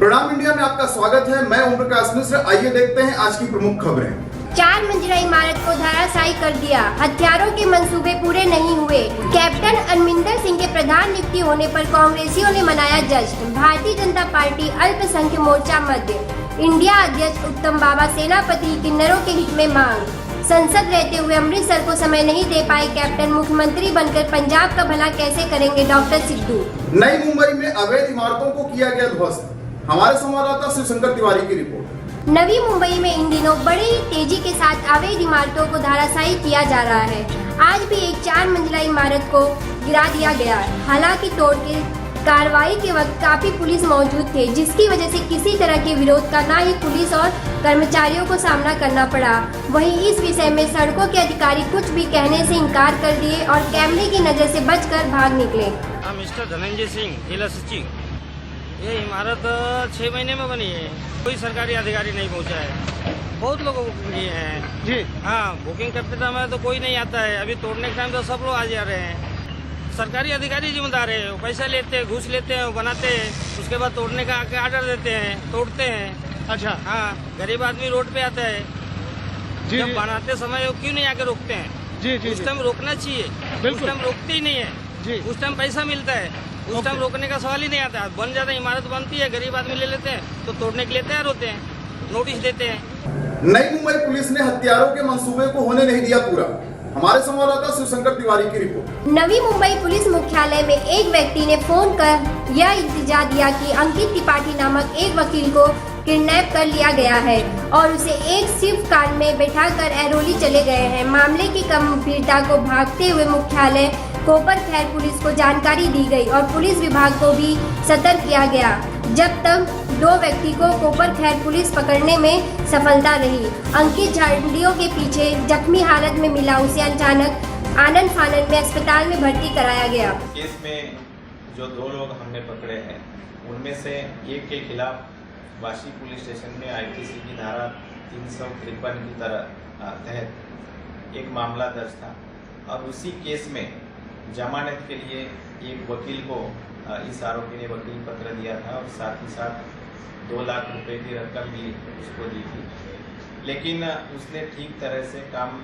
प्रणाम इंडिया में आपका स्वागत है। मैं ओम प्रकाश मिश्र। आइए देखते हैं आज की प्रमुख खबरें। 4 मंजिला इमारत को धराशायी कर दिया, हथियारों के मंसूबे पूरे नहीं हुए। कैप्टन अमरिंदर सिंह के प्रधान नियुक्ति होने पर कांग्रेसियों ने मनाया जश्न। भारतीय जनता पार्टी अल्पसंख्यक मोर्चा मध्य इंडिया अध्यक्ष उत्तम बाबा सेनापति किन्नरों के हित में मांग। संसद रहते हुए अमृतसर को समय नहीं दे पाए कैप्टन, मुख्यमंत्री बनकर पंजाब का भला कैसे करेंगे डॉक्टर सिद्धू। नई मुंबई में अवैध इमारतों को किया गया ध्वस्त। हमारे संवाददाता शिवशंकर तिवारी की रिपोर्ट। नवी मुंबई में इन दिनों बड़ी तेजी के साथ अवैध इमारतों को धराशायी किया जा रहा है। आज भी एक 4 मंजिला इमारत को गिरा दिया गया। हालांकि तोड़ के कार्रवाई के वक्त काफी पुलिस मौजूद थे, जिसकी वजह से किसी तरह के विरोध का ना ही पुलिस और कर्मचारियों को सामना करना पड़ा। वहीं इस विषय में सड़कों के अधिकारी कुछ भी कहने से इनकार कर दिए और कैमरे की नजर से बचकर भाग निकले। मिस्टर धनंजय सिंह, जिला सचिव। ये इमारत 6 महीने में बनी है, कोई सरकारी अधिकारी नहीं पहुंचा है। बहुत लोगों को बुकिंग किए हैं जी। हाँ, बुकिंग करते समय तो कोई नहीं आता है। अभी तोड़ने के टाइम तो सब लोग आ जा रहे हैं। सरकारी अधिकारी जिम्मेदार है, वो पैसा लेते हैं, घूस लेते हैं, बनाते हैं, उसके बाद तोड़ने का आके ऑर्डर देते हैं, तोड़ते हैं। अच्छा। हाँ, गरीब आदमी रोड पे आता है जी, जब बनाते समय वो क्यों नहीं आके रोकते हैं? जी, उस टाइम रोकना चाहिए, उस टाइम रोकते ही नहीं है जी। उस टाइम पैसा मिलता है, उस टाइम रोकने का सवाल ही नहीं आता। बन जाता है, इमारत बनती है, गरीब आदमी ले लेते हैं तो तोड़ने के लिए तैयार होते हैं, नोटिस देते हैं। नई मुंबई पुलिस ने हत्यारों के मंसूबे को होने नहीं दिया पूरा। हमारे संवाददाता शिवशंकर तिवारी की रिपोर्ट। नवी मुंबई पुलिस मुख्यालय में एक व्यक्ति ने फोन कर यह इंतजार दिया कि अंकित त्रिपाठी नामक एक वकील को किडनैप कर लिया गया है और उसे एक स्विफ्ट कार में बैठाकर एरोली चले गए हैं। मामले की गंभीरता को भागते हुए मुख्यालय कोपर खैर पुलिस को जानकारी दी गई और पुलिस विभाग को भी सतर्क किया गया। जब तक 2 व्यक्ति को कोपर खैर पुलिस पकड़ने में सफलता रही। अंकित झाड़ियों के पीछे जख्मी हालत में मिला, उसे अचानक आनंद फानन में अस्पताल में भर्ती कराया गया। केस में जो 2 लोग हमने पकड़े हैं, उनमें से एक के खिलाफ वाशी पुलिस स्टेशन में आईपीसी की धारा 353 की तहत एक मामला दर्ज था और उसी केस में जमानत के लिए एक वकील को इस आरोपी ने वकील पत्र दिया था और साथ ही साथ 2 लाख रुपए की रकम भी उसको दी थी। लेकिन उसने ठीक तरह से काम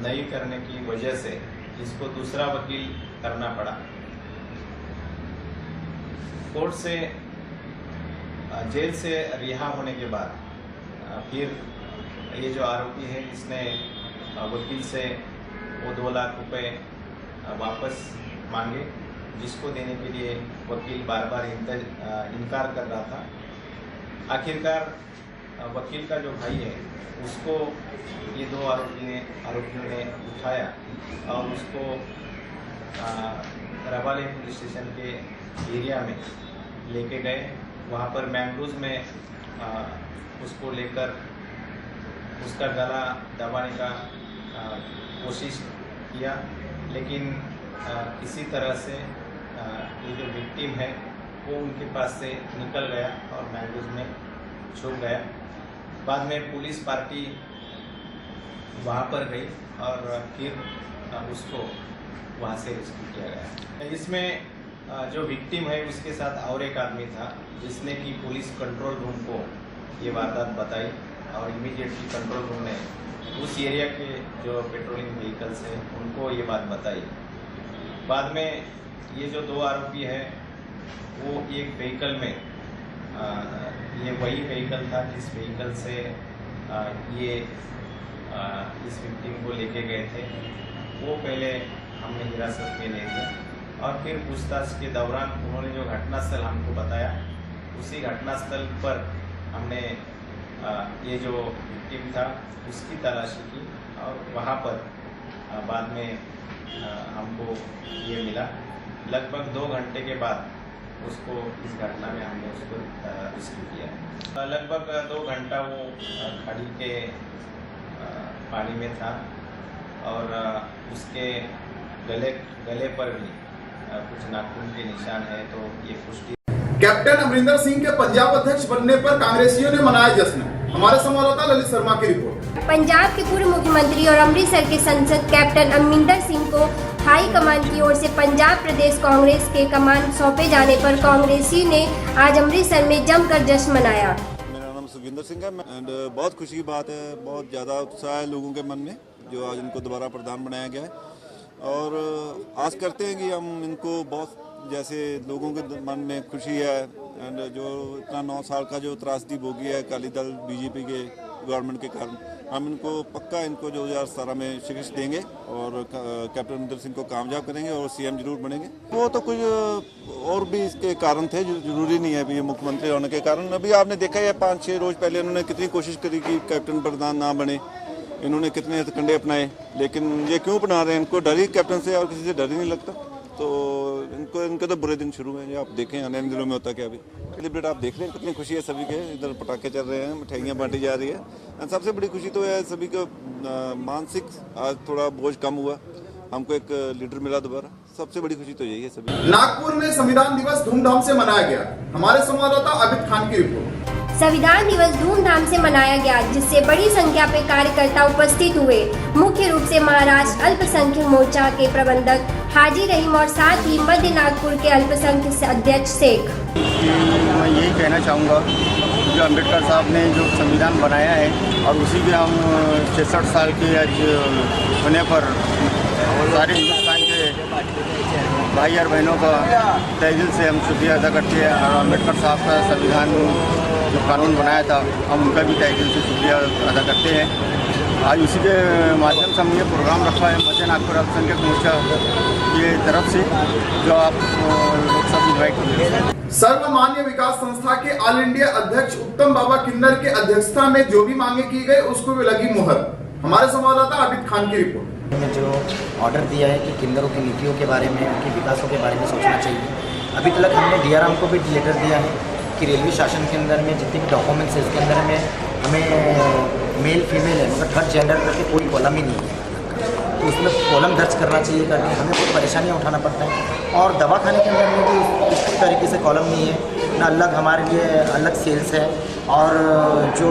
नहीं करने की वजह से इसको दूसरा वकील करना पड़ा। कोर्ट से जेल से रिहा होने के बाद फिर ये जो आरोपी है, इसने वकील से वो 2 लाख रुपए वापस मांगे, जिसको देने के लिए वकील बार बार इनकार कर रहा था। आखिरकार वकील का जो भाई है, उसको ये 2 आरोपियों ने उठाया और उसको रबाले पुलिस स्टेशन के एरिया में लेके गए। वहाँ पर मैंग्रोव में उसको लेकर उसका गला दबाने का कोशिश किया, लेकिन किसी तरह से ये जो विक्टिम है वो उनके पास से निकल गया और मैंग्रोव में छुप गया। बाद में पुलिस पार्टी वहाँ पर गई और फिर उसको वहाँ से रेस्क्यू किया गया। इसमें जो विक्टिम है उसके साथ और एक आदमी था, जिसने कि पुलिस कंट्रोल रूम को ये वारदात बताई और इमीडिएटली कंट्रोल रूम ने उस एरिया के जो पेट्रोलिंग व्हीकल्स हैं उनको ये बात बताई। बाद में ये जो 2 आरोपी है वो एक व्हीकल में, ये वही व्हीकल था जिस व्हीकल से ये इस विक्टिम को लेके गए थे। वो पहले हमने हिरासत में ले लिया और फिर पूछताछ के दौरान उन्होंने जो घटनास्थल हमको बताया, उसी घटनास्थल पर हमने ये जो विक्टिम था उसकी तलाशी की और वहाँ पर बाद में हमको ये मिला। लगभग 2 घंटे के बाद उसको इस घटना में हमने उसको रेस्क्यू किया। लगभग 2 घंटा वो खाड़ी के पानी में था और उसके गले पर भी कुछ नाखून के निशान है, तो ये पुष्टि। कैप्टन अमरिंदर सिंह के पंजाब अध्यक्ष बनने पर कांग्रेसियों ने मनाया जश्न। हमारे संवाददाता ललित शर्मा की रिपोर्ट। पंजाब के पूर्व मुख्यमंत्री और अमृतसर के सांसद कैप्टन अमरिंदर सिंह को हाई कमान की ओर से पंजाब प्रदेश कांग्रेस के कमान सौंपे जाने पर कांग्रेसी ने आज अमृतसर में जमकर जश्न मनाया। मेरा नाम सुखविंदर सिंह है एंड बहुत खुशी की बात है, बहुत ज़्यादा उत्साह है लोगों के मन में जो आज इनको दोबारा प्रधान बनाया गया है और आस करते हैं कि हम इनको बहुत जैसे लोगों के मन में खुशी है एंड जो इतना 9 साल का जो त्रासदी भोगी है अकाली दल बीजेपी के गवर्नमेंट के कारण, हम इनको पक्का इनको 2017 में शिकस्त देंगे और कैप्टन अमरिंदर सिंह को कामयाब करेंगे और सीएम जरूर बनेंगे। वो तो कुछ और भी इसके कारण थे, जो जरूरी नहीं है अभी ये मुख्यमंत्री होने के कारण। अभी आपने देखा है 5-6 रोज पहले उन्होंने कितनी कोशिश करी कि कैप्टन प्रधान ना बने, इन्होंने कितने हथकंडे अपनाए, लेकिन ये क्यों अपना रहे हैं? इनको डर ही कैप्टन से और किसी से डर ही नहीं लगता। तो इनके तो बुरे दिन शुरू हैं, ये आप देखें आने दिनों में होता क्या। अभी सेलिब्रेट आप देख रहे हैं कितनी खुशी है सभी के, इधर पटाखे चल रहे हैं, मिठाइयाँ बांटी जा रही है। सबसे बड़ी खुशी तो है सभी को मानसिक आज थोड़ा बोझ कम हुआ, हमको एक लीडर मिला दोबारा, सबसे बड़ी खुशी तो यही है सभी। नागपुर में संविधान दिवस धूमधाम से मनाया गया। हमारे संवाददाता अमित खान की रिपोर्ट। संविधान दिवस धूमधाम से मनाया गया, जिससे बड़ी संख्या में कार्यकर्ता उपस्थित हुए। मुख्य रूप से महाराष्ट्र अल्पसंख्यक मोर्चा के प्रबंधक हाजी रहीम और साथ ही मध्य नागपुर के अल्पसंख्यक अध्यक्ष शेख। मैं यही कहना चाहूँगा जो अम्बेडकर साहब ने जो संविधान बनाया है और उसी के हम 66 साल के आज होने पर सारे हिंदुस्तान के भाई और बहनों का तहे दिल से हम शुक्रिया अदा करते हैं और अम्बेडकर साहब का संविधान जो कानून बनाया था हम उनका भी तहे दिल से शुक्रिया अदा करते हैं। आज उसी के माध्यम से हमने प्रोग्राम रखा है मध्य नागपुर अल्पसंख्यक मोर्चा की तरफ से, जो आप लोग सब इन्वाइट करें। सर्वमान्य विकास संस्था के ऑल इंडिया अध्यक्ष उत्तम बाबा किन्नर के अध्यक्षता में जो भी मांगे की गई उसको भी लगी मुहर। हमारे संवाददाता अमित खान की रिपोर्ट। में जो ऑर्डर दिया है कि किन्नरों की नीतियों के बारे में, उनके विकासों के बारे में सोचना चाहिए। अभी तक हमने डीआरएम को भी लेटर दिया है कि रेलवे शासन के अंदर में जितने भी डॉक्यूमेंट्स है उसके अंदर में हमें मेल फीमेल है मतलब थर्ड जेंडर करके कोई कॉलम ही नहीं है, तो उसमें कॉलम दर्ज करना चाहिए करके हमें बहुत परेशानियाँ उठाना पड़ता है। और दवाखाने के अंदर में भी इस तरीके से कॉलम नहीं है ना, अलग हमारे लिए अलग सेल्स है। और जो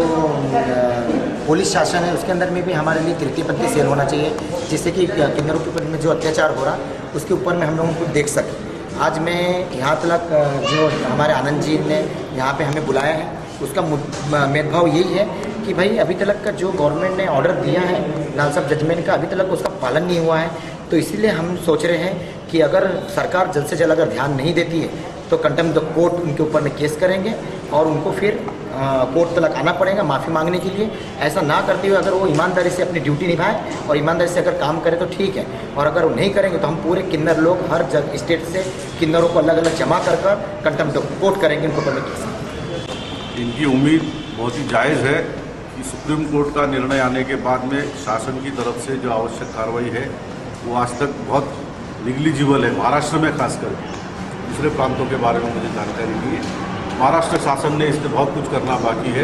पुलिस शासन है उसके अंदर में भी हमारे लिए तृतीय पंथी सेल होना चाहिए, जिससे कि किन्नरों के ऊपर में जो अत्याचार हो रहा उसके ऊपर में हम लोगों को देख सकें। आज मैं यहाँ तक जो हमारे आनंद जी ने यहाँ पे हमें बुलाया है उसका भेदभाव यही है कि भाई अभी तक का जो गवर्नमेंट ने ऑर्डर दिया है लाल साहब जजमेंट का, अभी तक उसका पालन नहीं हुआ है। तो इसीलिए हम सोच रहे हैं कि अगर सरकार जल्द से जल्द अगर ध्यान नहीं देती है तो कंटेम्प्ट ऑफ कोर्ट उनके ऊपर में केस करेंगे और उनको फिर कोर्ट तक आना पड़ेगा माफ़ी मांगने के लिए। ऐसा ना करते हुए अगर वो ईमानदारी से अपनी ड्यूटी निभाए और ईमानदारी से अगर काम करे तो ठीक है, और अगर वो नहीं करेंगे तो हम पूरे किन्नर लोग हर जगह स्टेट से किन्नरों को अलग अलग जमा कर कंटेम्प्ट ऑफ कोर्ट करेंगे उनको ऊपर में केस। इनकी उम्मीद बहुत ही जायज़ है कि सुप्रीम कोर्ट का निर्णय आने के बाद में शासन की तरफ से जो आवश्यक कार्रवाई है वो आज तक बहुत निग्लिजिबल है। महाराष्ट्र में खास करके, दूसरे प्रांतों के बारे में मुझे जानकारी नहीं है। महाराष्ट्र शासन ने इसमें बहुत कुछ करना बाकी है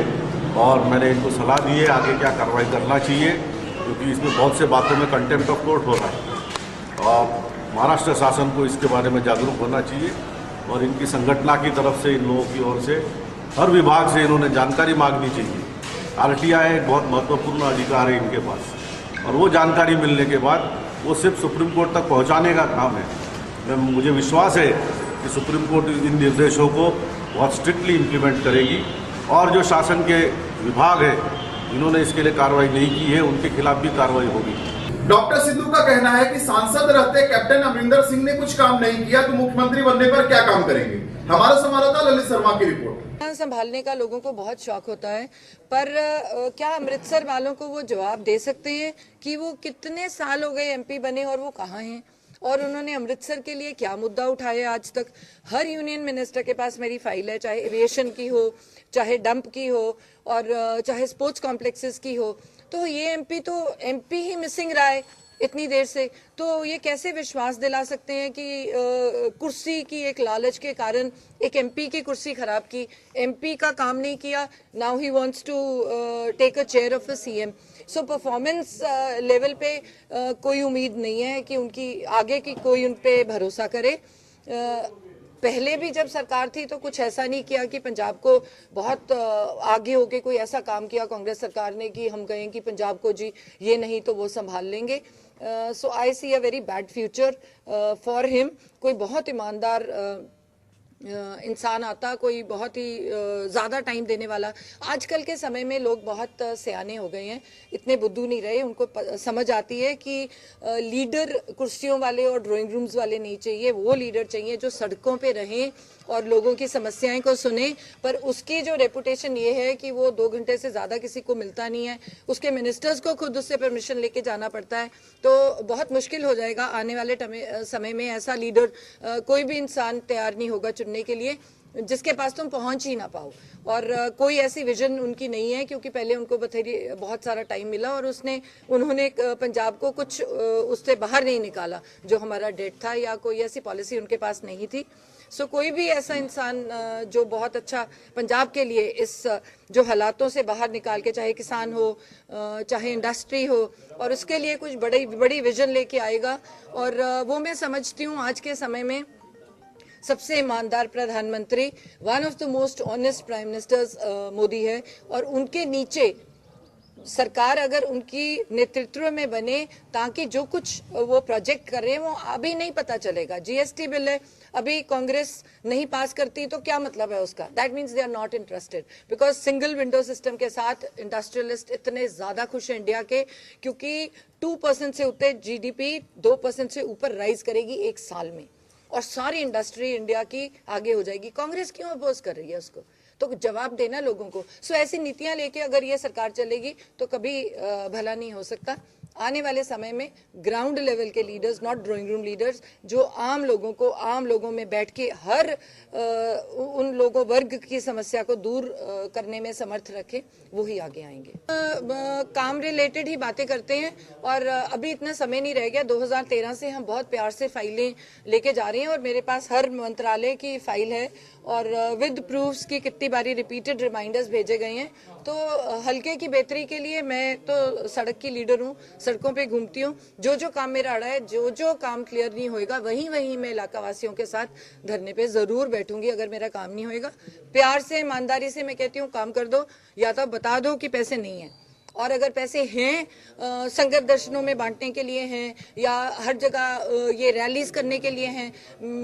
और मैंने इनको सलाह दी है आगे क्या कार्रवाई करना चाहिए, क्योंकि इसमें बहुत से बातों में कंटेम्प्ट ऑफ कोर्ट हो रहा है और महाराष्ट्र शासन को इसके बारे में जागरूक होना चाहिए। और इनकी संगठना की तरफ से इन लोगों की ओर से हर विभाग से इन्होंने जानकारी मांगनी चाहिए। आरटीआई एक बहुत महत्वपूर्ण अधिकार है इनके पास और वो जानकारी मिलने के बाद वो सिर्फ सुप्रीम कोर्ट तक पहुंचाने का काम है। मुझे विश्वास है कि सुप्रीम कोर्ट इन निर्देशों को बहुत स्ट्रिक्टली इम्प्लीमेंट करेगी और जो शासन के विभाग है जिन्होंने इसके लिए कार्रवाई नहीं की है उनके खिलाफ भी कार्रवाई होगी। डॉक्टर सिद्धू का कहना है कि सांसद रहते कैप्टन अमरिंदर सिंह ने कुछ काम नहीं किया तो मुख्यमंत्री बनने पर क्या काम करेंगे। हमारा संवाददाता ललित शर्मा की रिपोर्ट। संभालने का लोगों को बहुत शौक होता है, पर क्या अमृतसर वालों को वो जवाब दे सकते हैं कि वो कितने साल हो गए एमपी बने और वो कहाँ हैं और उन्होंने अमृतसर के लिए क्या मुद्दा उठाया आज तक। हर यूनियन मिनिस्टर के पास मेरी फाइल है, चाहे एविएशन की हो, चाहे डंप की हो और चाहे स्पोर्ट्स कॉम्प्लेक्सेस की हो। तो ये एमपी ही मिसिंग रहा है इतनी देर से, तो ये कैसे विश्वास दिला सकते हैं कि कुर्सी की एक लालच के कारण एक एमपी की कुर्सी खराब की, एमपी का काम नहीं किया, now he wants to take a chair of a CM. So performance level पे कोई उम्मीद नहीं है कि उनकी आगे की कोई उन पे भरोसा करे। पहले भी जब सरकार थी तो कुछ ऐसा नहीं किया कि पंजाब को बहुत आगे होके कोई ऐसा काम किया कांग्रेस सरकार ने कि हम कहें कि पंजाब को जी ये नहीं तो वो संभाल लेंगे। So I see a very bad future for him. कोई बहुत ईमानदार इंसान आता, कोई बहुत ही ज़्यादा टाइम देने वाला। आजकल के समय में लोग बहुत सयाने हो गए हैं, इतने बुद्धू नहीं रहे। उनको समझ आती है कि लीडर कुर्सियों वाले और ड्राइंग रूम्स वाले नहीं चाहिए, वो लीडर चाहिए जो सड़कों पे रहें और लोगों की समस्याएं को सुने। पर उसकी जो रेपुटेशन ये है कि वो 2 घंटे से ज़्यादा किसी को मिलता नहीं है, उसके मिनिस्टर्स को खुद उससे परमिशन लेके जाना पड़ता है। तो बहुत मुश्किल हो जाएगा आने वाले समय में। ऐसा लीडर कोई भी इंसान तैयार नहीं होगा चुनने के लिए जिसके पास तुम पहुंच ही ना पाओ। और कोई ऐसी विजन उनकी नहीं है, क्योंकि पहले उनको बहुत सारा टाइम मिला और उन्होंने पंजाब को कुछ उससे बाहर नहीं निकाला जो हमारा डेट था, या कोई ऐसी पॉलिसी उनके पास नहीं थी। सो कोई भी ऐसा इंसान जो बहुत अच्छा पंजाब के लिए इस जो हालातों से बाहर निकाल के, चाहे किसान हो चाहे इंडस्ट्री हो, और उसके लिए कुछ बड़ी विजन लेके आएगा। और वो मैं समझती हूँ आज के समय में सबसे ईमानदार प्रधानमंत्री, one of the most honest prime ministers Modi है। और उनके नीचे सरकार अगर उनकी नेतृत्व में बने, ताकि जो कुछ वो प्रोजेक्ट कर रहे हैं वो अभी नहीं पता चलेगा। जीएसटी बिल है, अभी कांग्रेस नहीं पास करती तो क्या मतलब है उसका? That means they are not interested, because single window system के साथ इंडस्ट्रियलिस्ट इतने ज्यादा खुश हैं इंडिया के, क्योंकि 2% से ऊपर जीडीपी 2% से ऊपर राइज करेगी 1 साल में, और सारी इंडस्ट्री इंडिया की आगे हो जाएगी। कांग्रेस क्यों अपोज कर रही है उसको? तो जवाब देना लोगों को। सो ऐसी नीतियां लेके अगर ये सरकार चलेगी तो कभी भला नहीं हो सकता। आने वाले समय में ग्राउंड लेवल के leaders, not drawing room leaders, जो आम लोगों में बैठ के हर उन लोगों वर्ग की समस्या को दूर करने में समर्थ रखे, वो ही आगे आएंगे। काम रिलेटेड ही बातें करते हैं, और अभी इतना समय नहीं रह गया। 2013 से हम बहुत प्यार से फाइलें लेके जा रहे हैं, और मेरे पास हर मंत्रालय की फाइल है और विद प्रूफ्स की कितनी बारी रिपीटेड रिमाइंडर्स भेजे गए हैं। तो हल्के की बेहतरी के लिए मैं तो सड़क की लीडर हूँ, सड़कों पे घूमती हूँ। जो काम मेरा अड़ा है, जो काम क्लियर नहीं होएगा, वहीं मैं इलाका वासियों के साथ धरने पे जरूर बैठूंगी अगर मेरा काम नहीं होएगा। प्यार से, ईमानदारी से मैं कहती हूँ काम कर दो, या तो बता दो कि पैसे नहीं है, और अगर पैसे हैं संगत दर्शनों में बांटने के लिए हैं या हर जगह ये रैलीज करने के लिए हैं,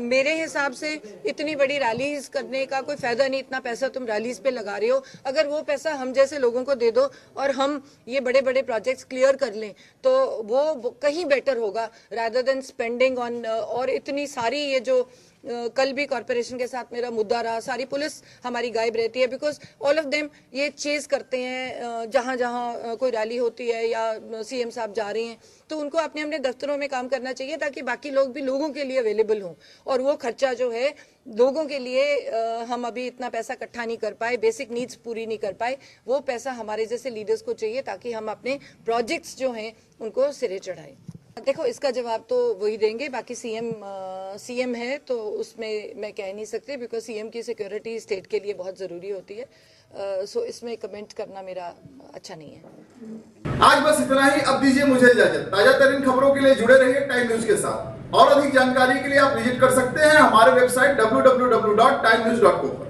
मेरे हिसाब से इतनी बड़ी रैलीज करने का कोई फायदा नहीं। इतना पैसा तुम रैलीज पे लगा रहे हो, अगर वो पैसा हम जैसे लोगों को दे दो और हम ये बड़े बड़े प्रोजेक्ट्स क्लियर कर लें तो वो कहीं बेटर होगा, रादर देन स्पेंडिंग ऑन। और इतनी सारी ये जो कल भी कॉर्पोरेशन के साथ मेरा मुद्दा रहा, सारी पुलिस हमारी गायब रहती है, बिकॉज ऑल ऑफ देम ये चेज करते हैं जहां जहां कोई रैली होती है या सीएम साहब जा रहे हैं, तो उनको अपने अपने दफ्तरों में काम करना चाहिए ताकि बाकी लोग भी लोगों के लिए अवेलेबल हों। और वो खर्चा जो है लोगों के लिए हम अभी इतना पैसा इकट्ठा नहीं कर पाए, बेसिक नीड्स पूरी नहीं कर पाए, वो पैसा हमारे जैसे लीडर्स को चाहिए ताकि हम अपने प्रोजेक्ट्स जो हैं उनको सिरे चढ़ाएं। देखो, इसका जवाब तो वही देंगे, बाकी सीएम है तो उसमें मैं कह नहीं सकती, बिकॉज सीएम की सिक्योरिटी स्टेट के लिए बहुत ज़रूरी होती है। सो इसमें कमेंट करना मेरा अच्छा नहीं है। आज बस इतना ही, अब दीजिए मुझे इजाजत। ताजा तरीन खबरों के लिए जुड़े रहिए टाइम न्यूज के साथ, और अधिक जानकारी के लिए आप विजिट कर सकते हैं हमारे वेबसाइट www.timenews.co पर।